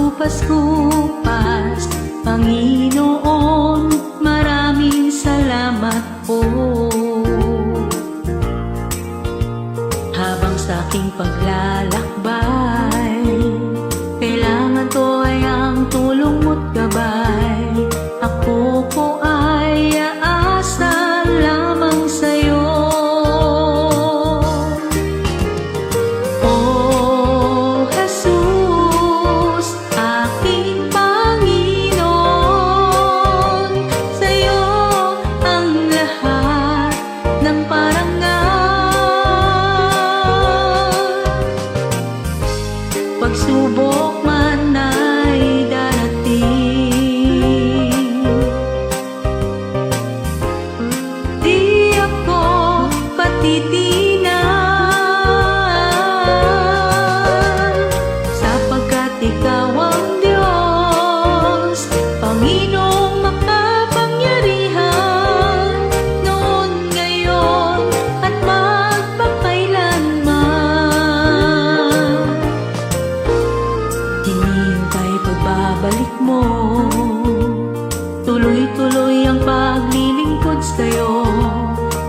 Kupas-kupas, Panginoon, maraming salamat po. Habang sa aking paglalakbay, kailangan ko ay ang tulong mo't gabay. Ako po ay aasa lamang sa'yo. Oh Jesus, aking Panginoon, sa'yo ang lahat ng parangal. Pagsubok man ay darating, di ako patitinan, sapagkat ikaw ang Diyos, Panginoong makapangyarihan, noon, ngayon, at magpakailanman. Hinihintay pagbabalik mo, tuloy-tuloy ang paglilingkod sa'yo.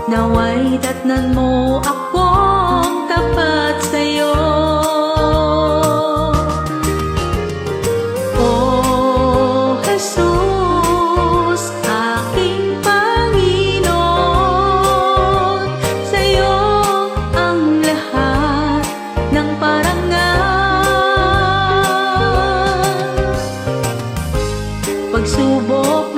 Nawa'y datnan mo akong tapat sa'yo. Oh Jesus, aking Panginoon, sa'yo ang lahat ng parangal. Pagsubok